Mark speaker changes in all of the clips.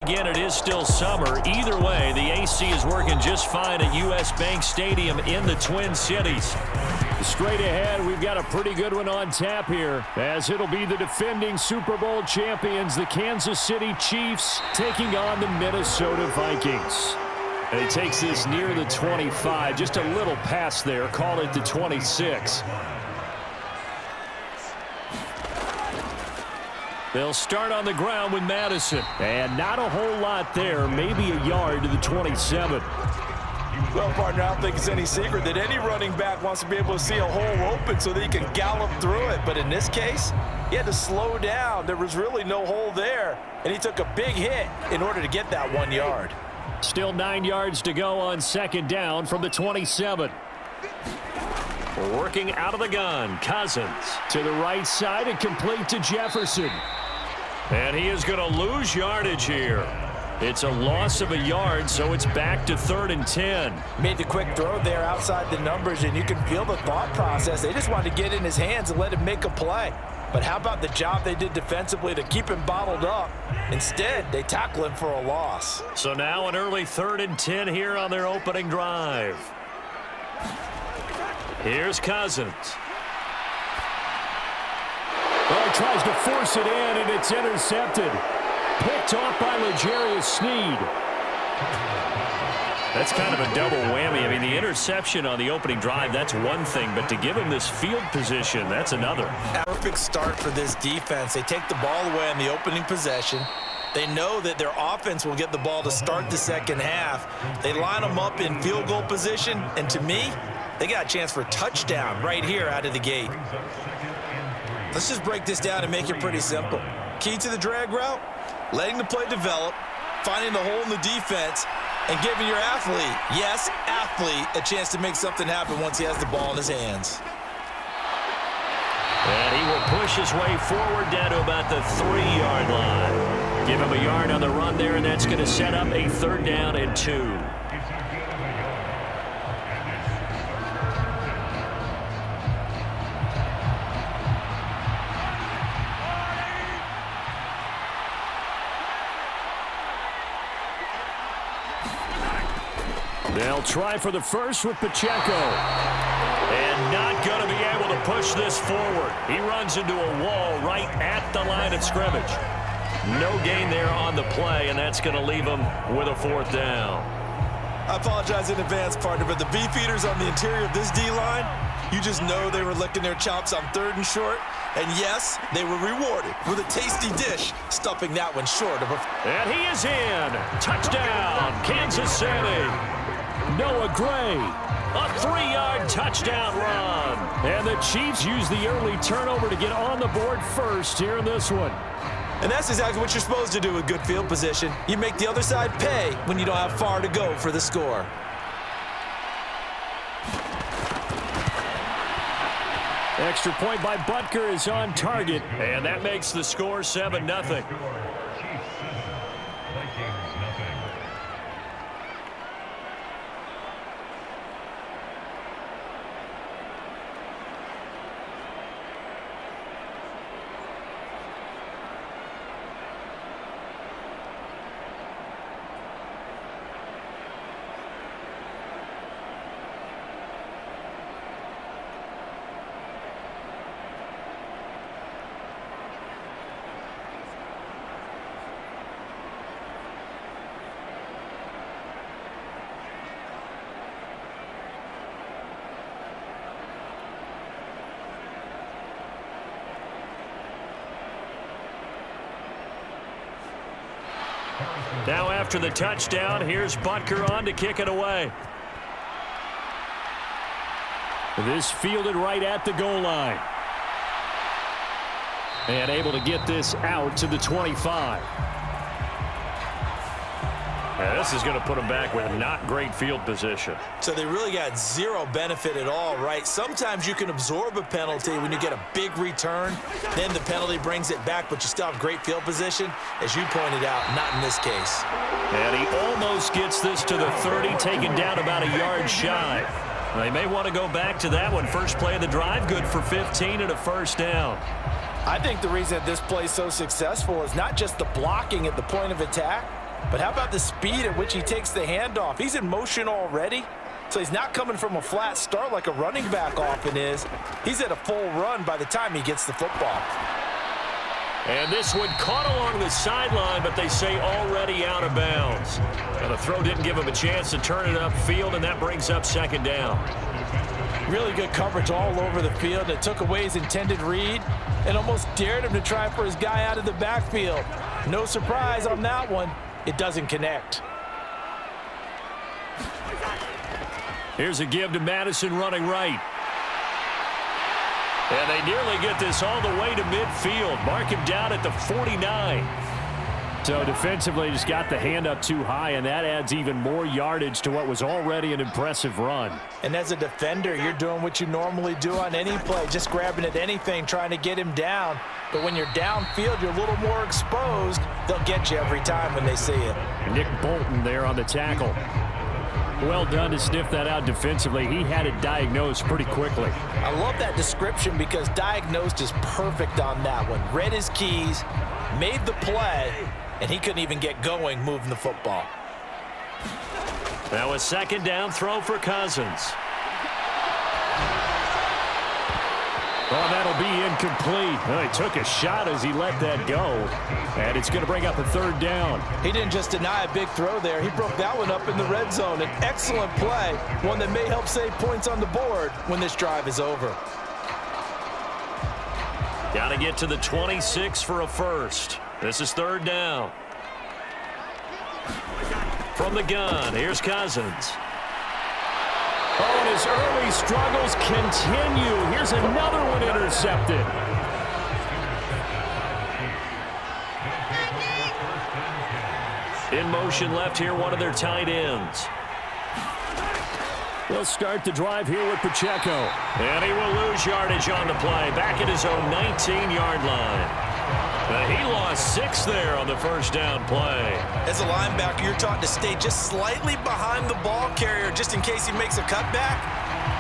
Speaker 1: Again, it is still summer. Either way, the AC is working just fine at U.S. Bank Stadium in the Twin Cities. Straight ahead, we've got a pretty good one on tap here, as it'll be the defending Super Bowl champions, the Kansas City Chiefs, taking on the Minnesota Vikings. And he takes this near the 25, just a little past there, call it the 26. They'll start on the ground with Madison. And not a whole lot there, maybe a yard to the 27.
Speaker 2: Well, partner, I don't think it's any secret that any running back wants to be able to see a hole open so that he can gallop through it. But in this case, he had to slow down. There was really no hole there, and he took a big hit in order to get that 1 yard.
Speaker 1: Still 9 yards to go on second down from the 27. Working out of the gun, Cousins to the right side and complete to Jefferson. And he is going to lose yardage here. It's a loss of a yard, so it's back to 3rd and 10.
Speaker 2: Made the quick throw there outside the numbers, and you can feel the thought process. They just wanted to get in his hands and let him make a play. But how about the job they did defensively to keep him bottled up? Instead, they tackle him for a loss.
Speaker 1: So now an early 3rd and 10 here on their opening drive. Here's Cousins.
Speaker 3: Well, he tries to force it in, and it's intercepted. Picked off by L'Jarius Sneed.
Speaker 1: That's kind of a double whammy. I mean, the interception on the opening drive, that's one thing, but to give him this field position, that's another.
Speaker 2: Perfect start for this defense. They take the ball away on the opening possession. They know that their offense will get the ball to start the second half. They line them up in field goal position, and to me, they got a chance for a touchdown right here out of the gate. Let's just break this down and make it pretty simple. Key to the drag route, letting the play develop, finding the hole in the defense, and giving your athlete, yes, athlete, a chance to make something happen once he has the ball in his hands.
Speaker 1: And he will push his way forward down to about the 3-yard line. Give him a yard on the run there, and that's going to set up a 3rd down and 2.
Speaker 3: They'll try for the first with Pacheco.
Speaker 1: And not going to be able to push this forward. He runs into a wall right at the line of scrimmage. No gain there on the play, and that's going to leave him with a 4th down.
Speaker 2: I apologize in advance, partner, but the beefeaters on the interior of this D-line, you just know they were licking their chops on 3rd and short. And yes, they were rewarded with a tasty dish, stuffing that one short of a...
Speaker 1: And he is in. Touchdown, Kansas City.
Speaker 3: Noah Gray.
Speaker 1: A 3-yard touchdown run.
Speaker 3: And the Chiefs use the early turnover to get on the board first here in this one.
Speaker 2: And that's exactly what you're supposed to do with good field position. You make the other side pay when you don't have far to go for the score.
Speaker 3: Extra point by Butker is on target.
Speaker 1: And that makes the score 7-0. Now after the touchdown, here's Butker on to kick it away.
Speaker 3: This fielded right at the goal line. And able to get this out to the 25.
Speaker 1: Now this is going to put them back with not great field position.
Speaker 2: So they really got zero benefit at all, right? Sometimes you can absorb a penalty when you get a big return. Then the penalty brings it back, but you still have great field position. As you pointed out, not in this case.
Speaker 1: And he almost gets this to the 30, taken down about a yard shy. They may want to go back to that one. First play of the drive, good for 15 and a 1st down.
Speaker 2: I think the reason that this play is so successful is not just the blocking at the point of attack, But how about the speed at which he takes the handoff? He's in motion already, so he's not coming from a flat start like a running back often is. He's at a full run by the time he gets the football.
Speaker 1: And this one caught along the sideline, but they say already out of bounds. Well, the throw didn't give him a chance to turn it upfield, and that brings up second down.
Speaker 2: Really good coverage all over the field. It took away his intended read and almost dared him to try for his guy out of the backfield. No surprise on that one. It doesn't connect.
Speaker 1: Here's a give to Madison running right. And they nearly get this all the way to midfield. Mark him down at the 49. So defensively just got the hand up too high, and that adds even more yardage to what was already an impressive run.
Speaker 2: And as a defender, you're doing what you normally do on any play, just grabbing at anything, trying to get him down. But when you're downfield, you're a little more exposed. They'll get you every time when they see it.
Speaker 1: Nick Bolton there on the tackle. Well done to sniff that out defensively. He had it diagnosed pretty quickly.
Speaker 2: I love that description because diagnosed is perfect on that one. Read his keys, made the play, and he couldn't even get going moving the football.
Speaker 1: Now a second down throw for Cousins. Oh, that'll be incomplete. Well, he took a shot as he let that go. And it's going to bring up a third down.
Speaker 2: He didn't just deny a big throw there. He broke that one up in the red zone. An excellent play, one that may help save points on the board when this drive is over.
Speaker 1: Got to get to the 26 for a first. This is third down. From the gun, here's Cousins.
Speaker 3: Oh, and his early struggles continue. Here's another one intercepted.
Speaker 1: In motion left here, one of their tight ends.
Speaker 3: They'll start the drive here with Pacheco.
Speaker 1: And he will lose yardage on the play. Back at his own 19-yard line. He lost 6 there on the first down play.
Speaker 2: As a linebacker, you're taught to stay just slightly behind the ball carrier just in case he makes a cutback.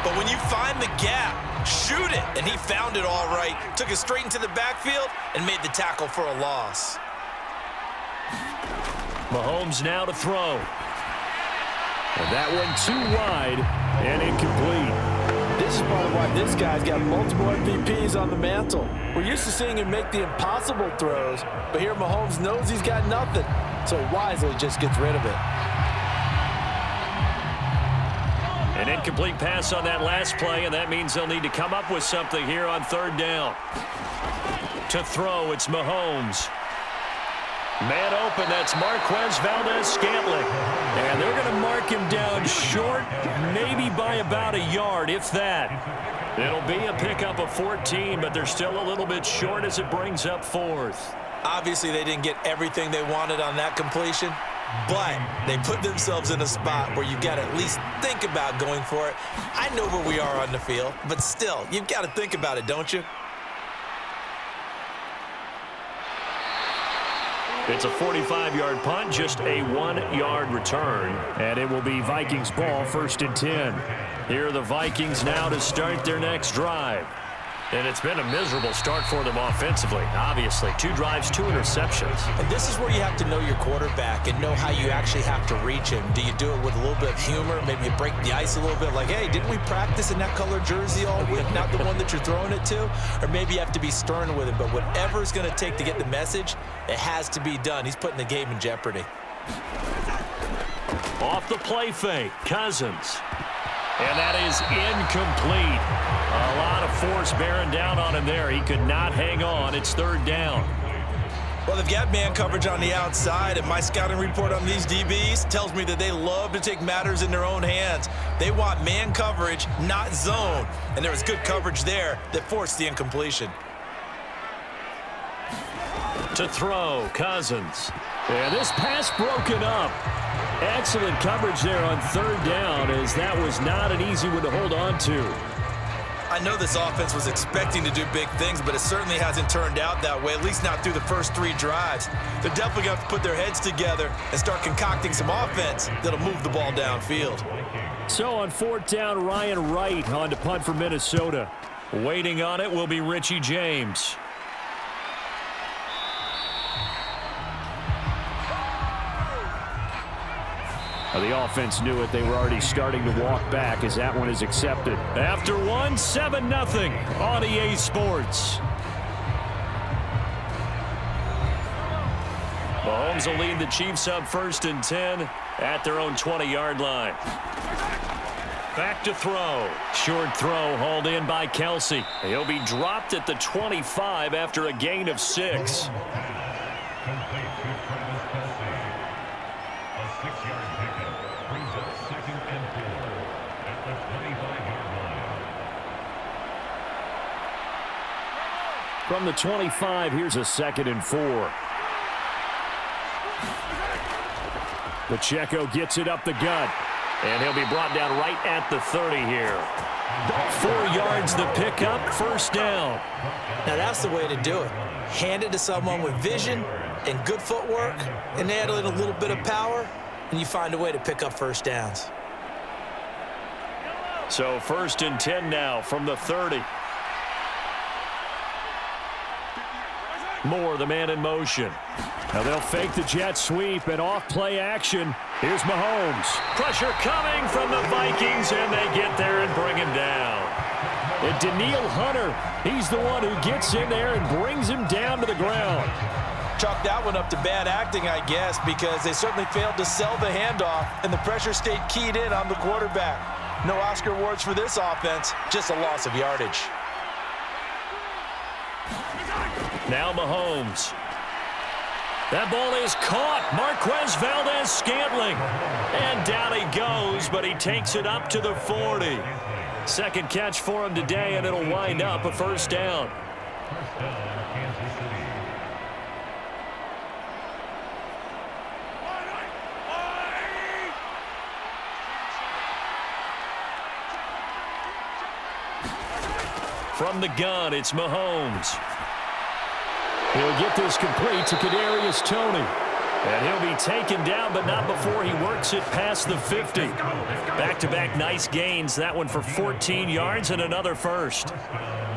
Speaker 2: But when you find the gap, shoot it. And he found it all right. Took it straight into the backfield and made the tackle for a loss.
Speaker 1: Mahomes now to throw.
Speaker 3: And that one too wide and incomplete.
Speaker 2: This is part of why this guy's got multiple MVPs on the mantle. We're used to seeing him make the impossible throws, but here Mahomes knows he's got nothing, so he wisely just gets rid of it.
Speaker 1: An incomplete pass on that last play, and that means they'll need to come up with something here on third down. To throw, it's Mahomes. Man open, that's Marquez Valdez-Scantling. And they're going to mark him down short, maybe by about a yard, if that. It'll be a pickup of 14, but they're still a little bit short as it brings up fourth.
Speaker 2: Obviously, they didn't get everything they wanted on that completion, but they put themselves in a spot where you've got to at least think about going for it. I know where we are on the field, but still, you've got to think about it, don't you?
Speaker 1: It's a 45-yard punt, just a 1-yard return. And it will be Vikings ball, 1st and 10. Here are the Vikings now to start their next drive. And it's been a miserable start for them offensively, obviously. 2 drives, 2 interceptions.
Speaker 2: And this is where you have to know your quarterback and know how you actually have to reach him. Do you do it with a little bit of humor? Maybe you break the ice a little bit, like, hey, didn't we practice in that color jersey all week, not the one that you're throwing it to? Or maybe you have to be stern with him. But whatever it's going to take to get the message, it has to be done. He's putting the game in jeopardy.
Speaker 1: Off the play fake, Cousins. And that is incomplete. A lot of force bearing down on him there. He could not hang on. It's third down.
Speaker 2: Well, they've got man coverage on the outside, and my scouting report on these DBs tells me that they love to take matters in their own hands. They want man coverage, not zone. And there was good coverage there that forced the incompletion.
Speaker 1: To throw, Cousins.
Speaker 3: And this pass broken up. Excellent coverage there on third down, as that was not an easy one to hold on to.
Speaker 2: I know this offense was expecting to do big things, but it certainly hasn't turned out that way, at least not through the first 3 drives. They're definitely going to have to put their heads together and start concocting some offense that'll move the ball downfield.
Speaker 3: So on 4th down, Ryan Wright on to punt for Minnesota.
Speaker 1: Waiting on it will be Richie James. Well, the offense knew it. They were already starting to walk back as that one is accepted. After one, 7-0 on EA Sports. Mahomes will lead the Chiefs up 1st and 10 at their own 20-yard line. Back to throw. Short throw hauled in by Kelsey. He'll be dropped at the 25 after a gain of 6. From the 25, here's a 2nd and 4. Pacheco gets it up the gut. And he'll be brought down right at the 30 here. 4 yards the pickup, 1st down.
Speaker 2: Now that's the way to do it. Hand it to someone with vision and good footwork and add in a little bit of power, and you find a way to pick up 1st downs.
Speaker 1: So 1st and 10 now from the 30. Moore, the man in motion. Now they'll fake the jet sweep and off play action. Here's Mahomes. Pressure coming from the Vikings, and they get there and bring him down. And Daniil Hunter, he's the one who gets in there and brings him down to the ground.
Speaker 2: Chalk that one up to bad acting, I guess, because they certainly failed to sell the handoff, and the pressure stayed keyed in on the quarterback. No Oscar awards for this offense, just a loss of yardage.
Speaker 1: Now Mahomes. That ball is caught. Marquez Valdez-Scantling. And down he goes, but he takes it up to the 40. 2nd catch for him today, and it'll wind up a 1st down. From the gun, it's Mahomes. He'll get this complete to Kadarius Toney. And he'll be taken down, but not before he works it past the 50. Back-to-back nice gains. That one for 14 yards and another 1st.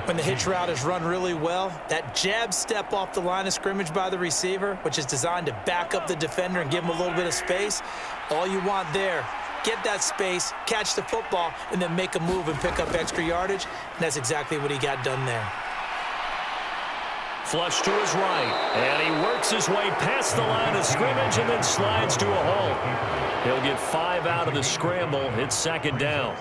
Speaker 2: When the hitch route is run really well, that jab step off the line of scrimmage by the receiver, which is designed to back up the defender and give him a little bit of space, all you want there, get that space, catch the football, and then make a move and pick up extra yardage. And that's exactly what he got done there.
Speaker 1: Flush to his right, and he works his way past the line of scrimmage and then slides to a halt. He'll get 5 out of the scramble. It's 2nd down.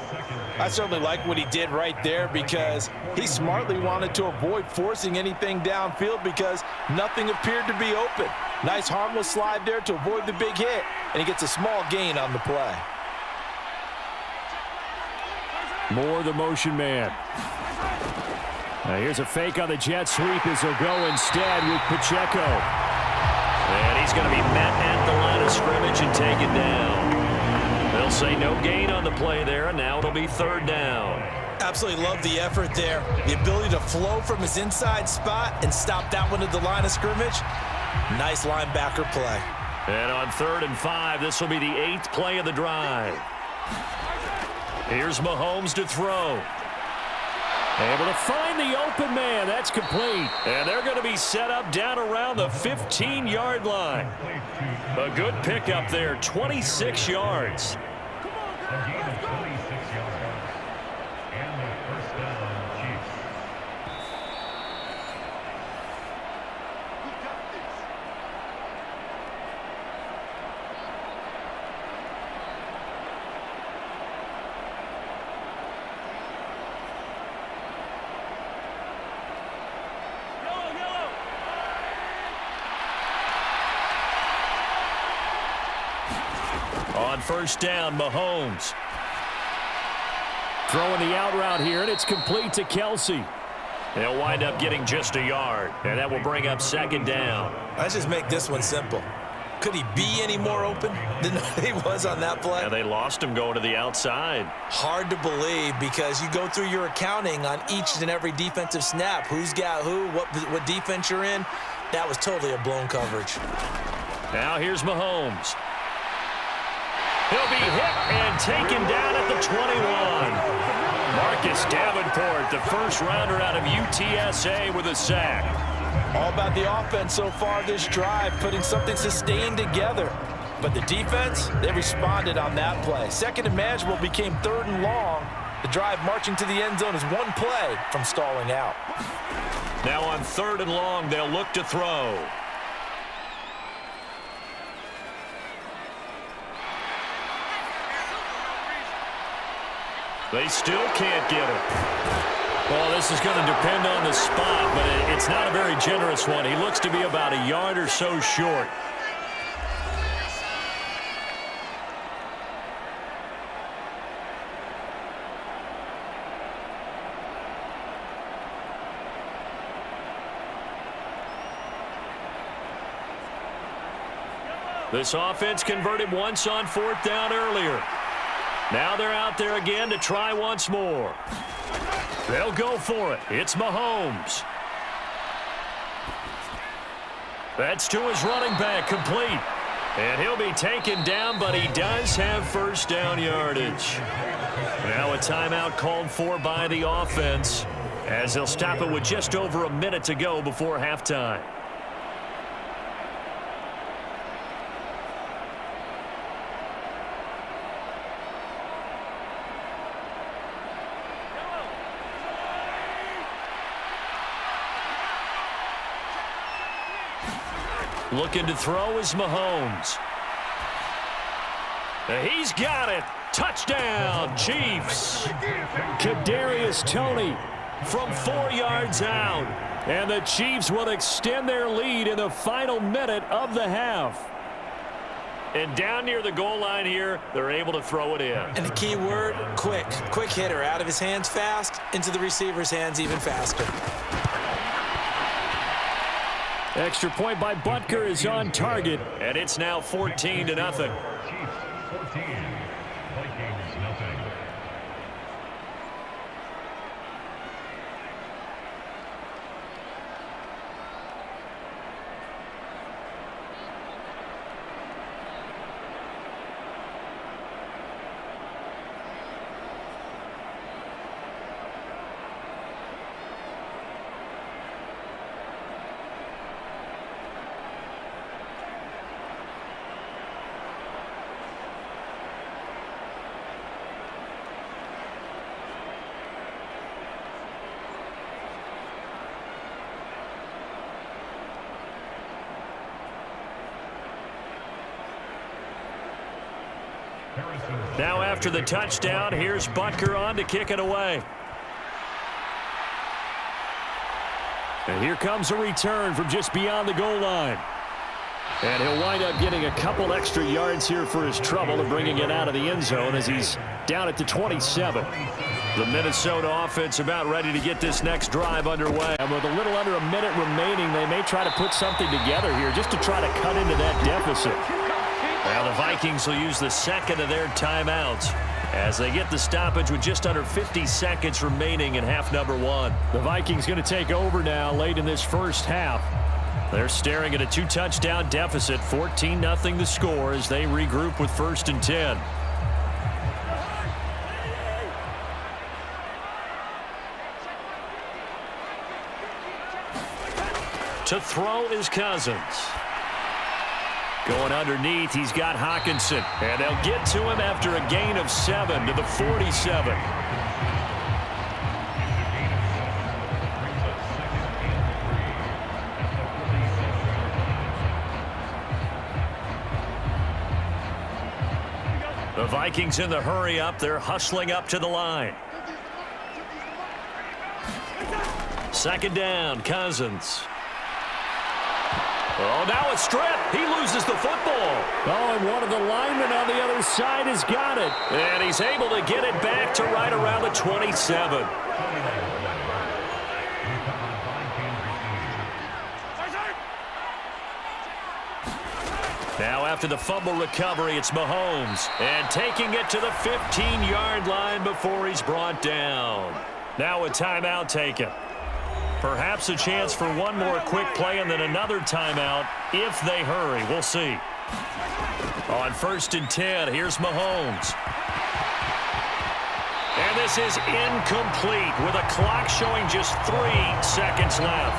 Speaker 2: I certainly like what he did right there because he smartly wanted to avoid forcing anything downfield because nothing appeared to be open. Nice harmless slide there to avoid the big hit, and he gets a small gain on the play.
Speaker 1: Moore, the motion man. Now here's a fake on the jet sweep as he'll go instead with Pacheco. And he's going to be met at the line of scrimmage and taken down. They'll say no gain on the play there, and now it'll be 3rd down.
Speaker 2: Absolutely love the effort there. The ability to flow from his inside spot and stop that one at the line of scrimmage. Nice linebacker play.
Speaker 1: And on 3rd and 5, this will be the 8th play of the drive. Here's Mahomes to throw. Able to find the open man. That's complete. And they're going to be set up down around the 15-yard line. A good pickup there, 26 yards. On 1st down, Mahomes. Throwing the out route here, and it's complete to Kelsey. They'll wind up getting just a yard, and that will bring up 2nd down.
Speaker 2: Let's just make this one simple. Could he be any more open than he was on that play?
Speaker 1: Yeah, they lost him going to the outside.
Speaker 2: Hard to believe because you go through your accounting on each and every defensive snap. Who's got who, what defense you're in. That was totally a blown coverage.
Speaker 1: Now here's Mahomes. He'll be hit and taken down at the 21. Marcus Davenport, the first rounder out of UTSA with a sack.
Speaker 2: All about the offense so far this drive, putting something sustained together. But the defense, they responded on that play. Second and manageable became third and long. The drive marching to the end zone is one play from stalling out.
Speaker 1: Now on third and long, they'll look to throw. They still can't get it. Well, this is going to depend on the spot, but it's not a very generous one. He looks to be about a yard or so short. This offense converted once on fourth down earlier. Now they're out there again to try once more. They'll go for it. It's Mahomes. That's to his running back, complete. And he'll be taken down, but he does have first down yardage. Now a timeout called for by the offense, as they'll stop it with just over a minute to go before halftime. Looking to throw is Mahomes. He's got it. Touchdown, Chiefs. Kadarius Toney from 4 yards out. And the Chiefs will extend their lead in the final minute of the half. And down near the goal line here, they're able to throw it in.
Speaker 2: And the key word, quick. Quick hitter. Out of his hands fast, into the receiver's hands even faster.
Speaker 3: Extra point by Butker is on target.
Speaker 1: And it's now 14-0.
Speaker 4: Chiefs 14, Vikings nothing.
Speaker 1: Now after the touchdown, here's Butker on to kick it away.
Speaker 3: And here comes a return from just beyond the goal line. And he'll wind up getting a couple extra yards here for his trouble and bringing it out of the end zone as he's down at the 27.
Speaker 1: The Minnesota offense about ready to get this next drive underway.
Speaker 3: And with a little under a minute remaining, they may try to put something together here just to try to cut into that deficit.
Speaker 1: Well, the Vikings will use the second of their timeouts as they get the stoppage with just under 50 seconds remaining in half number one.
Speaker 3: The Vikings going to take over now late in this first half.
Speaker 1: They're staring at a 2-touchdown deficit, 14-0 the score as they regroup with 1st and 10. To throw is Cousins. Going underneath, he's got Hockenson. And they'll get to him after a gain of 7 to the 47. The Vikings in the hurry up. They're hustling up to the line. 2nd down, Cousins. Oh, now a strip. He loses the football.
Speaker 3: Oh, and one of the linemen on the other side has got it.
Speaker 1: And he's able to get it back to right around the 27. Now after the fumble recovery, it's Mahomes. And taking it to the 15-yard line before he's brought down. Now a timeout taken. Perhaps a chance for one more quick play and then another timeout if they hurry. We'll see. On 1st and 10, here's Mahomes. And this is incomplete with a clock showing just 3 seconds left.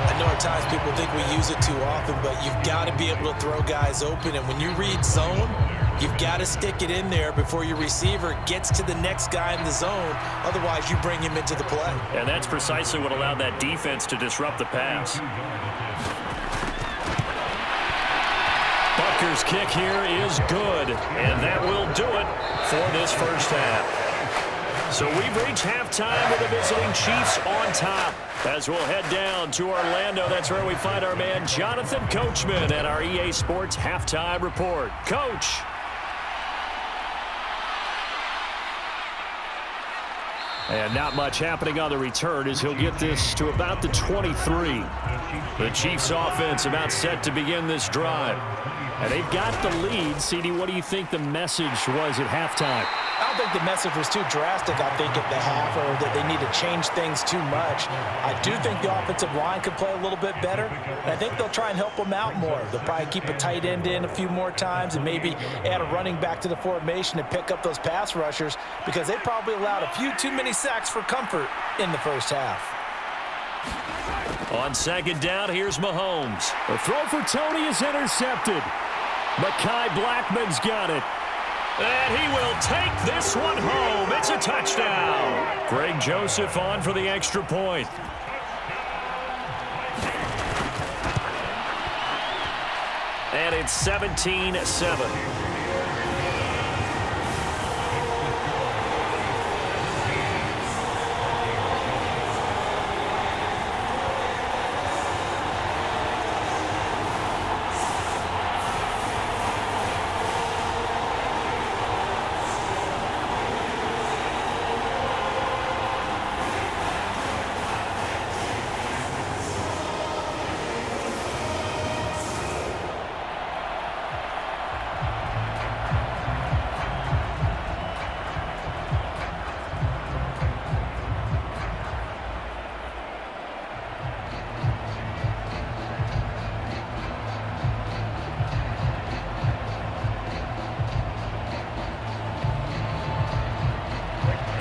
Speaker 2: I know at times people think we use it too often, but you've got to be able to throw guys open. And when you read zone, you've got to stick it in there before your receiver gets to the next guy in the zone. Otherwise, you bring him into the play.
Speaker 3: And that's precisely what allowed that defense to disrupt the pass. Butker's kick here is good, and that will do it for this first half. So we've reached halftime with the visiting Chiefs on top. As we'll head down to Orlando, that's where we find our man Jonathan Coachman at our EA Sports Halftime Report. Coach. And not much happening on the return as he'll get this to about the 23. The Chiefs offense about set to begin this drive. And they've got the lead. CD, what do you think the message was at halftime?
Speaker 2: I don't think the message was too drastic, I think, at the half, or that they need to change things too much. I do think the offensive line could play a little bit better, and I think they'll try and help them out more. They'll probably keep a tight end in a few more times and maybe add a running back to the formation and pick up those pass rushers, because they probably allowed a few too many sacks for comfort in the first half.
Speaker 3: On second down, here's Mahomes. The throw for Tony is intercepted. Mekhi Blackman's got it. And he will take this one home. It's a touchdown. Greg Joseph on for the extra point. And it's 17-7.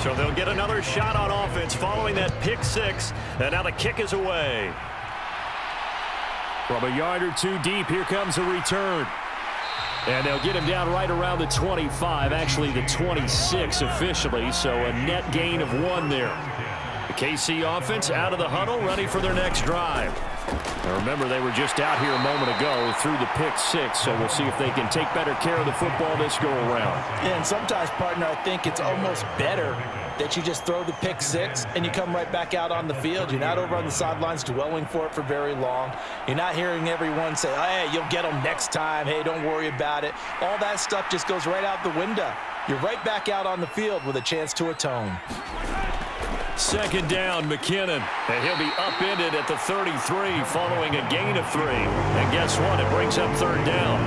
Speaker 3: So they'll get another shot on offense following that pick six. And now the kick is away. From a yard or two deep, here comes a return. And they'll get him down right around the 25, actually the 26 officially, so a net gain of 1 there. The KC offense out of the huddle, ready for their next drive. Now remember, they were just out here a moment ago through the pick six, so we'll see if they can take better care of the football this go-around.
Speaker 2: Yeah, and sometimes, partner, I think it's almost better that you just throw the pick six and you come right back out on the field. You're not over on the sidelines dwelling for it for very long. You're not hearing everyone say, hey, you'll get them next time. Hey, don't worry about it. All that stuff just goes right out the window. You're right back out on the field with a chance to atone.
Speaker 3: Second down, McKinnon. And he'll be upended at the 33 following a gain of 3. And guess what? It brings up third down.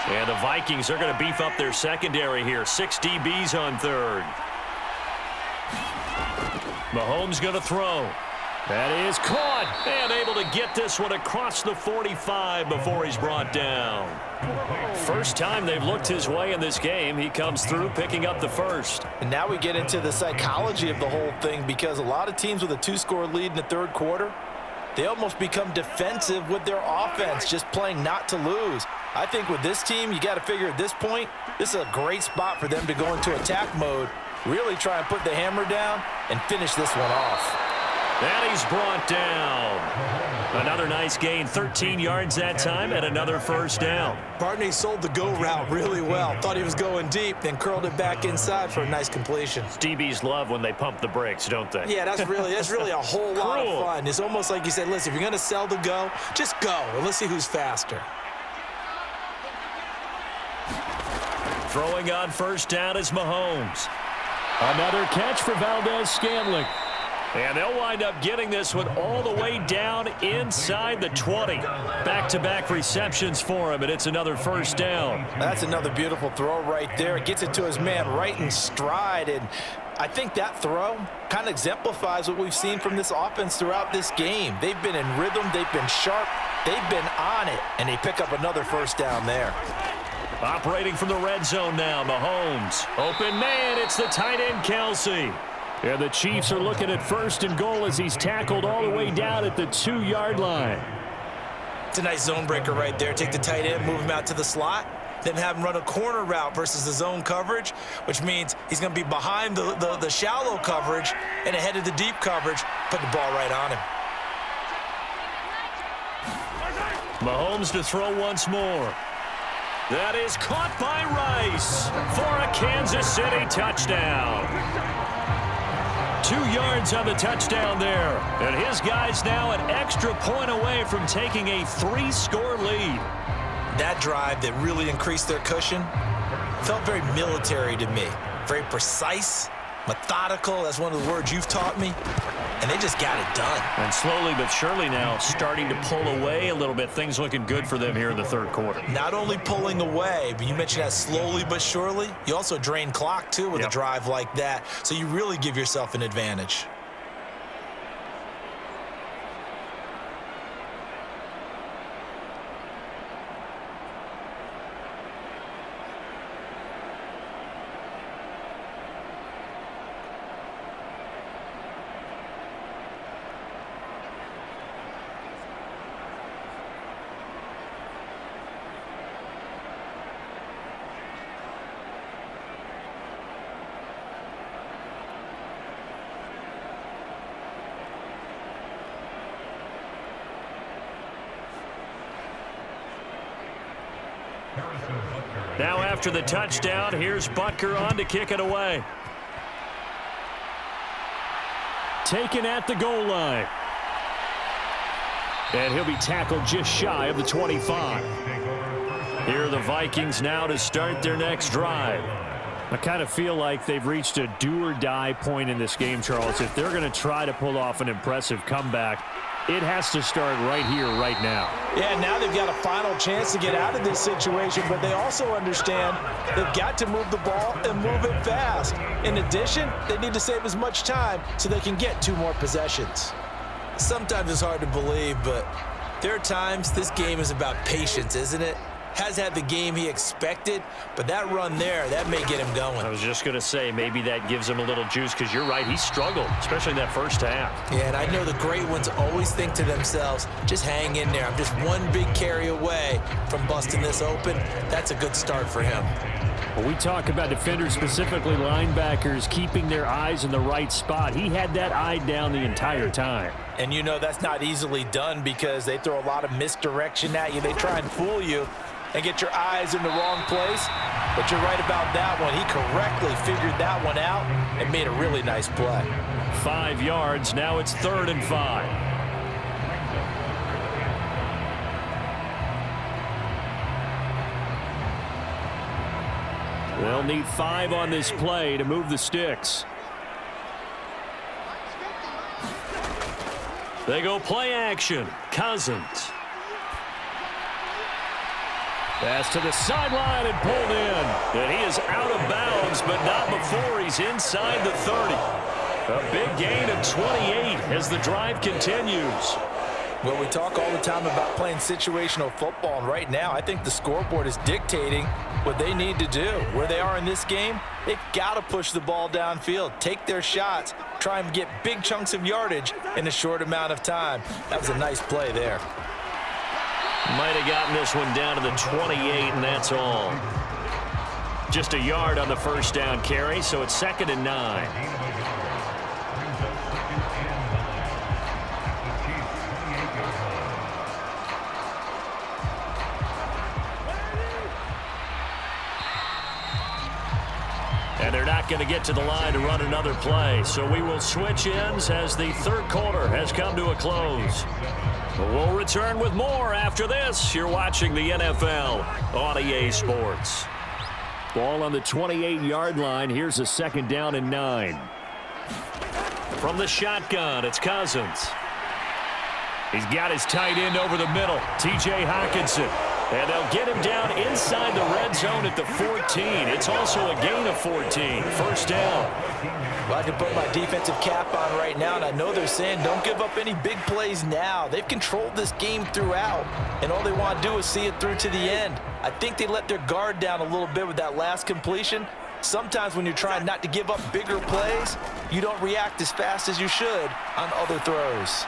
Speaker 3: And the Vikings are going to beef up their secondary here. 6 DBs on third. Mahomes going to throw. That is caught. And able to get this one across the 45 before he's brought down. First time they've looked his way in this game. He comes through picking up the first.
Speaker 2: And now we get into the psychology of the whole thing, because a lot of teams with a 2-score lead in the third quarter, they almost become defensive with their offense, just playing not to lose. I think with this team, you got to figure at this point, this is a great spot for them to go into attack mode, really try and put the hammer down and finish this one off.
Speaker 3: And he's brought down. Another nice gain, 13 yards that time, and another first down.
Speaker 2: Partner, he sold the go route really well. Thought he was going deep, then curled it back inside for a nice completion.
Speaker 3: DBs love when they pump the brakes, don't they?
Speaker 2: Yeah, that's really a whole lot of fun. It's almost like you said, listen, if you're going to sell the go, just go, and let's see who's faster.
Speaker 3: Throwing on first down is Mahomes. Another catch for Valdez-Scantling. And they'll wind up getting this one all the way down inside the 20. Back-to-back receptions for him, and it's another first down.
Speaker 2: That's another beautiful throw right there. It gets it to his man right in stride, and I think that throw kind of exemplifies what we've seen from this offense throughout this game. They've been in rhythm, they've been sharp, they've been on it, and they pick up another first down there.
Speaker 1: Operating from the red zone now, Mahomes. Open man, it's the tight end, Kelsey. And the Chiefs are looking at 1st and goal as he's tackled all the way down at the 2-yard line.
Speaker 2: It's a nice zone breaker right there. Take the tight end, move him out to the slot, then have him run a corner route versus the zone coverage, which means he's going to be behind the shallow coverage and ahead of the deep coverage. Put the ball right on him.
Speaker 1: Mahomes to throw once more. That is caught by Rice for a Kansas City touchdown. 2 yards on the touchdown there. And his guys now an extra point away from taking a 3-score lead.
Speaker 2: That drive that really increased their cushion felt very military to me. Very precise, methodical. That's one of the words you've taught me. And they just got it done.
Speaker 1: And slowly but surely now starting to pull away a little bit. Things looking good for them here in the 3rd quarter.
Speaker 2: Not only pulling away, but you mentioned that slowly but surely. You also drain clock, too, with a drive like that. So you really give yourself an advantage.
Speaker 1: Now after the touchdown, here's Butker on to kick it away. Taken at the goal line. And he'll be tackled just shy of the 25. Here are the Vikings now to start their next drive. I kind of feel like they've reached a do-or-die point in this game, Charles. If they're going to try to pull off an impressive comeback, it has to start right here, right now.
Speaker 2: Yeah, now they've got a final chance to get out of this situation, but they also understand they've got to move the ball and move it fast. In addition, they need to save as much time so they can get 2 more possessions. Sometimes it's hard to believe, but there are times this game is about patience, isn't it? Has had the game he expected, but that run there, that may get him going.
Speaker 1: I was just going to say, maybe that gives him a little juice, because you're right, he struggled, especially in that first half.
Speaker 2: Yeah, and I know the great ones always think to themselves, just hang in there. I'm just one big carry away from busting this open. That's a good start for him.
Speaker 1: When we talk about defenders, specifically linebackers, keeping their eyes in the right spot, he had that eye down the entire time.
Speaker 2: And you know that's not easily done because they throw a lot of misdirection at you. They try and fool you and get your eyes in the wrong place. But you're right about that one. He correctly figured that one out and made a really nice play.
Speaker 1: 5 yards. Now it's 3rd and 5. They'll need 5 on this play to move the sticks. They go play action. Cousins. Pass to the sideline and pulled in. And he is out of bounds, but not before he's inside the 30. A big gain of 28 as the drive continues.
Speaker 2: Well, we talk all the time about playing situational football, and right now I think the scoreboard is dictating what they need to do. Where they are in this game, they've got to push the ball downfield, take their shots, try and get big chunks of yardage in a short amount of time. That was a nice play there.
Speaker 1: Might have gotten this one down to the 28, and that's all. Just a yard on the first down carry, so it's 2nd and 9. And they're not going to get to the line to run another play. So we will switch ends as the 3rd quarter has come to a close. We'll return with more after this. You're watching the NFL on EA Sports. Ball on the 28-yard line. Here's a 2nd down and 9. From the shotgun, it's Cousins. He's got his tight end over the middle, T.J. Hockenson.
Speaker 3: And they'll get him down inside the red zone at the 14. It's also a gain of 14. First down.
Speaker 2: Well, I can put my defensive cap on right now, and I know they're saying don't give up any big plays now. They've controlled this game throughout, and all they want to do is see it through to the end. I think they let their guard down a little bit with that last completion. Sometimes when you're trying not to give up bigger plays, you don't react as fast as you should on other throws.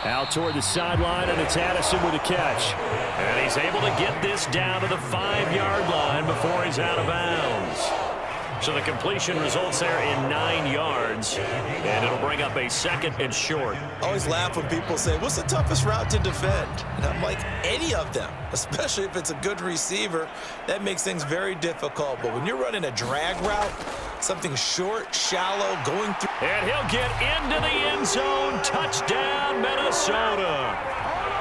Speaker 3: Out toward the sideline, and it's Addison with a catch.
Speaker 1: And he's able to get this down to the 5-yard line before he's out of bounds. So the completion results there in 9 yards, and it'll bring up a second and short.
Speaker 2: I always laugh when people say, what's the toughest route to defend? And I'm like, any of them, especially if it's a good receiver. That makes things very difficult. But when you're running a drag route, something short, shallow, going through.
Speaker 1: And he'll get into the end zone. Touchdown, Minnesota.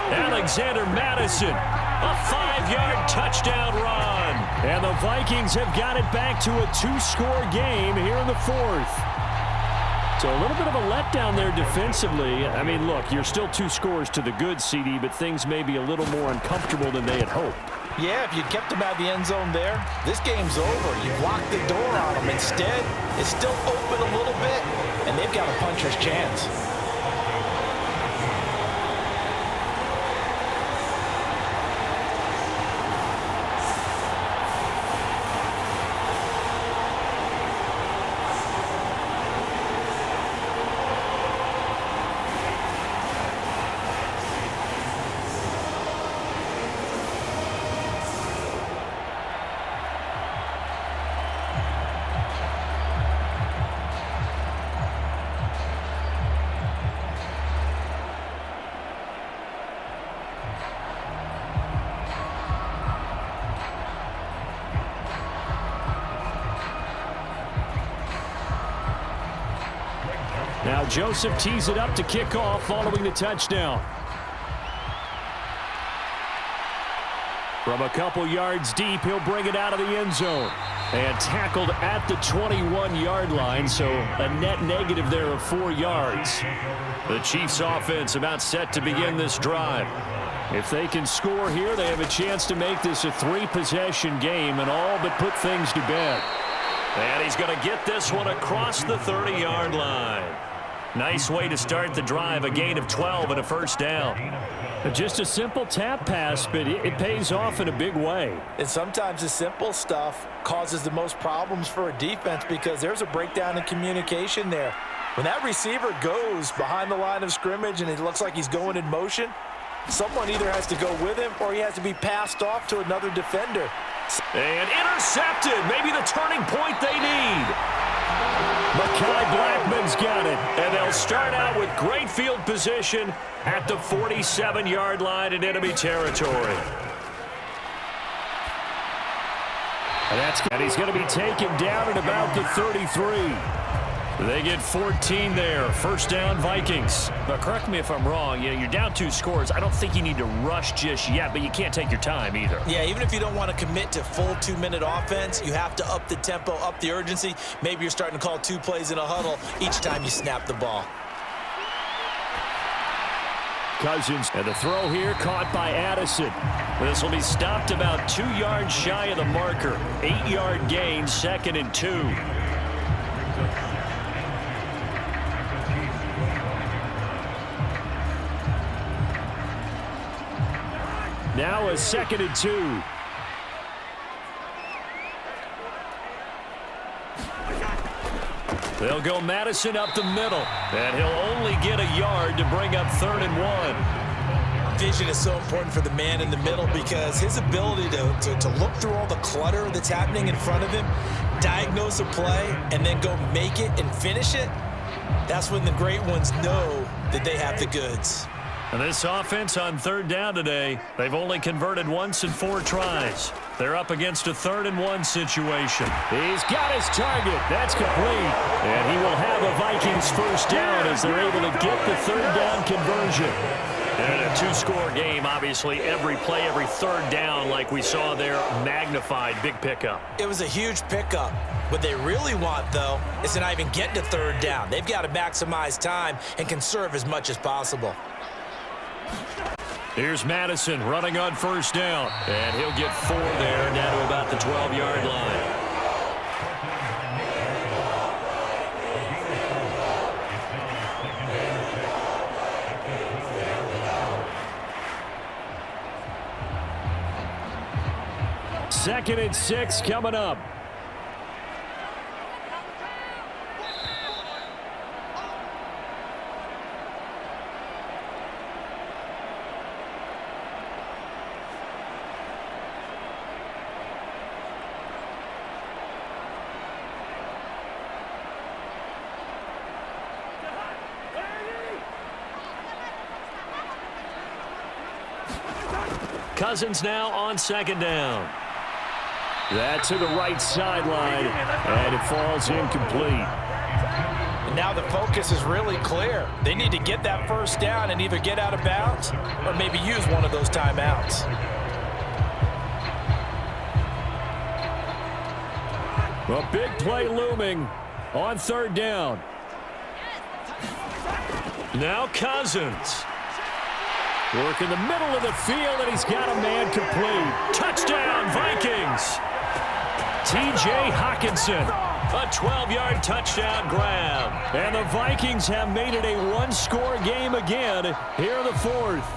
Speaker 1: Alexander Madison, a 5-yard touchdown run.
Speaker 3: And the Vikings have got it back to a 2-score game here in the 4th. So a little bit of a letdown there defensively. I mean, look, you're still 2 scores to the good, CD, but things may be a little more uncomfortable than they had hoped.
Speaker 2: Yeah, if you kept them out of the end zone there, this game's over. You've locked the door on them. Instead, it's still open a little bit, and they've got a puncher's chance.
Speaker 3: Now Joseph tees it up to kick off following the touchdown. From a couple yards deep, he'll bring it out of the end zone. And tackled at the 21-yard line, so a net negative there of 4 yards.
Speaker 1: The Chiefs offense about set to begin this drive.
Speaker 3: If they can score here, they have a chance to make this a 3-possession game and all but put things to bed.
Speaker 1: And he's going to get this one across the 30-yard line. Nice way to start the drive, a gain of 12 and a first down.
Speaker 3: Just a simple tap pass, but it pays off in a big way.
Speaker 2: And sometimes the simple stuff causes the most problems for a defense because there's a breakdown in communication there. When that receiver goes behind the line of scrimmage and it looks like he's going in motion, someone either has to go with him or he has to be passed off to another defender.
Speaker 1: And intercepted, maybe the turning point they need.
Speaker 3: Mekhi Blackman's got it.
Speaker 1: And they'll start out with great field position at the 47-yard line in enemy territory.
Speaker 3: And he's going to be taken down at about the 33.
Speaker 1: They get 14 there. First down, Vikings. Now, correct me if I'm wrong. You're down 2 scores. I don't think you need to rush just yet, but you can't take your time either.
Speaker 2: Yeah, even if you don't want to commit to full 2-minute offense, you have to up the tempo, up the urgency. Maybe you're starting to call 2 plays in a huddle each time you snap the ball.
Speaker 3: Cousins, and the throw here caught by Addison.
Speaker 1: This will be stopped about 2 yards shy of the marker. 8-yard gain, 2nd and 2.
Speaker 3: Now a 2nd and 2.
Speaker 1: They'll go Madison up the middle, and he'll only get a yard to bring up 3rd and 1.
Speaker 2: Vision is so important for the man in the middle because his ability to look through all the clutter that's happening in front of him, diagnose a play, and then go make it and finish it, that's when the great ones know that they have the goods.
Speaker 1: And this offense on 3rd down today, they've only converted once in 4 tries. They're up against a 3rd and 1 situation.
Speaker 3: He's got his target. That's complete. And he will have a Vikings first down as they're able to get the 3rd down conversion.
Speaker 1: And a 2-score game, obviously, every play, every 3rd down, like we saw there, magnified, big pickup.
Speaker 2: It was a huge pickup. What they really want, though, is to not even get to 3rd down. They've got to maximize time and conserve as much as possible.
Speaker 1: Here's Madison running on first down. And he'll get 4 there, down to about the 12-yard line. Second and 6 coming up. Cousins now on second down. That to the right sideline, and it falls incomplete.
Speaker 2: And now the focus is really clear. They need to get that first down and either get out of bounds or maybe use one of those timeouts.
Speaker 1: A big play looming on third down. Now Cousins. Work in the middle of the field, and he's got a man complete. Touchdown, Vikings. T.J. Hockenson, a 12-yard touchdown grab. And the Vikings have made it a one-score game again here in the fourth.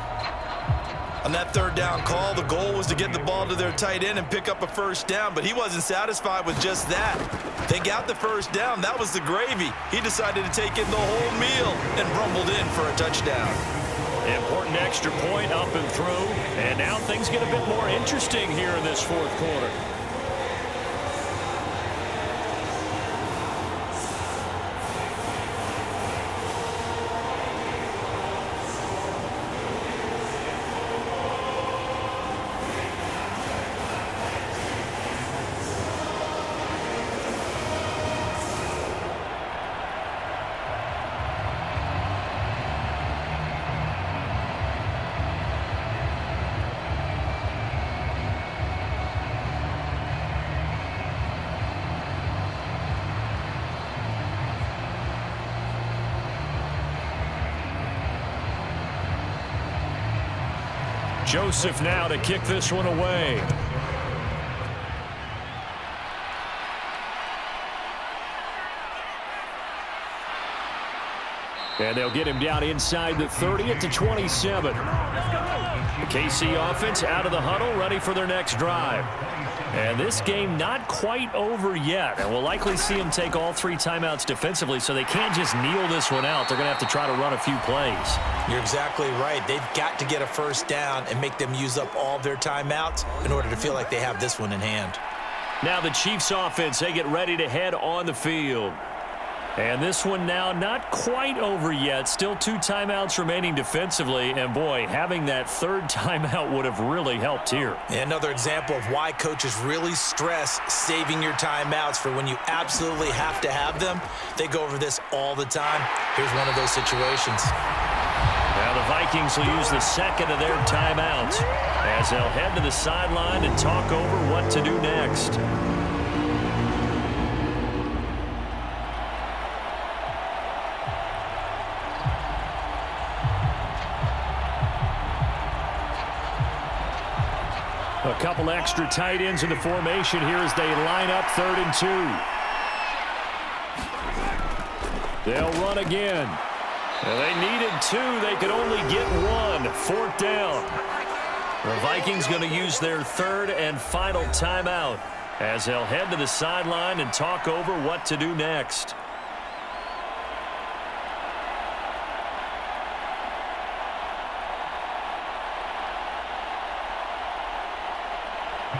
Speaker 2: On that third down call, the goal was to get the ball to their tight end and pick up a first down, but he wasn't satisfied with just that. They got the first down. That was the gravy. He decided to take in the whole meal and rumbled in for a touchdown.
Speaker 1: Important extra point up and through. And now things get a bit more interesting here in this fourth quarter. Joseph now to kick this one away. And they'll get him down inside the 30 at the 27. The KC offense out of the huddle, ready for their next drive. And this game not quite over yet. And we'll likely see them take all 3 timeouts defensively, so they can't just kneel this one out. They're going to have to try to run a few plays.
Speaker 2: You're exactly right. They've got to get a first down and make them use up all their timeouts in order to feel like they have this one in hand.
Speaker 1: Now the Chiefs offense, they get ready to head on the field. And this one now not quite over yet. Still 2 timeouts remaining defensively. And, boy, having that third timeout would have really helped here.
Speaker 2: And another example of why coaches really stress saving your timeouts for when you absolutely have to have them. They go over this all the time. Here's one of those situations.
Speaker 1: Now the Vikings will use the second of their timeouts as they'll head to the sideline and talk over what to do next. A couple extra tight ends in the formation here as they line up 3rd and 2. They'll run again. And they needed 2. They could only get 1. 4th down. The Vikings going to use their 3rd and final timeout as they'll head to the sideline and talk over what to do next.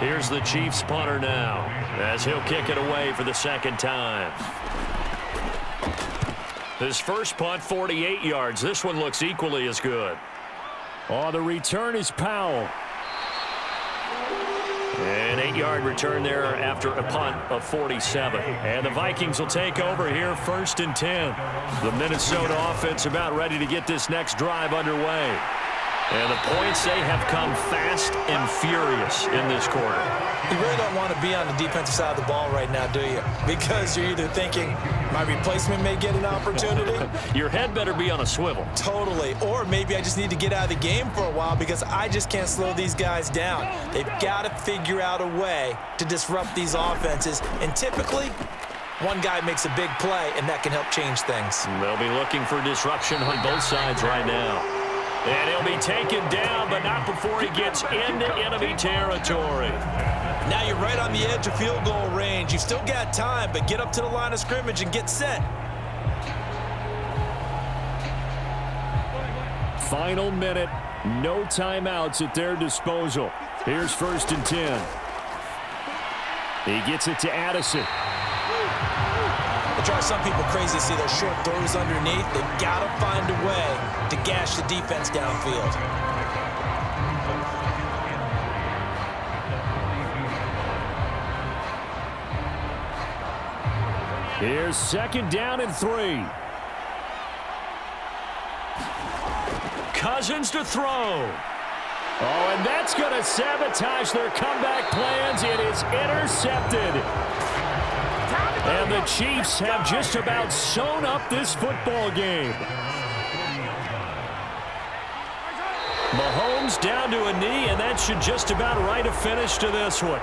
Speaker 1: Here's the Chiefs punter now as he'll kick it away for the second time. His first punt, 48 yards. This one looks equally as good. On the return is Powell. An 8-yard return there after a punt of 47. And the Vikings will take over here 1st and 10. The Minnesota offense about ready to get this next drive underway. And the points, they have come fast and furious in this quarter.
Speaker 2: You really don't want to be on the defensive side of the ball right now, do you? Because you're either thinking, my replacement may get an opportunity.
Speaker 1: Your head better be on a swivel.
Speaker 2: Totally. Or maybe I just need to get out of the game for a while because I just can't slow these guys down. They've got to figure out a way to disrupt these offenses. And typically, one guy makes a big play, and that can help change things.
Speaker 1: They'll be looking for disruption on both sides right now. And he'll be taken down, but not before he gets into enemy territory.
Speaker 2: Now you're right on the edge of field goal range. You've still got time, but get up to the line of scrimmage and get set.
Speaker 3: Final minute. No timeouts at their disposal. Here's 1st and 10. He gets it to Addison.
Speaker 2: It drives some people crazy to see those short throws underneath. They've got to find a way to gash the defense downfield.
Speaker 3: Here's 2nd down and 3.
Speaker 1: Cousins to throw.
Speaker 3: Oh, and that's going to sabotage their comeback plans. It is intercepted. And the Chiefs have just about sewn up this football game.
Speaker 1: Mahomes down to a knee, and that should just about write a finish to this one.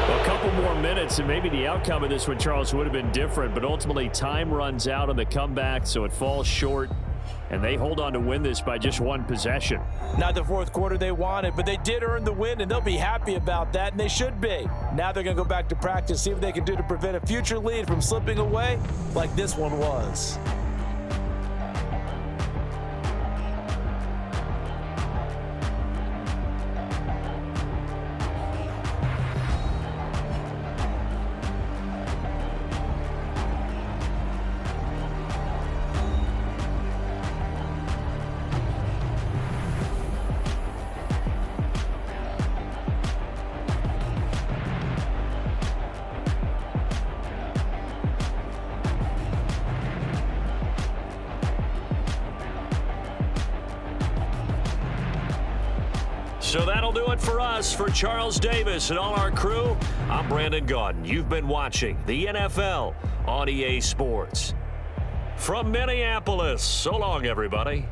Speaker 3: A couple more minutes, and maybe the outcome of this one, Charles, would have been different. But ultimately, time runs out on the comeback, so it falls short. And they hold on to win this by just 1 possession.
Speaker 2: Not the 4th quarter they wanted, but they did earn the win, and they'll be happy about that, and they should be. Now they're going to go back to practice, see what they can do to prevent a future lead from slipping away like this one was.
Speaker 1: So that'll do it for us. For Charles Davis and all our crew, I'm Brandon Gaudin. You've been watching the NFL on EA Sports. From Minneapolis, so long, everybody.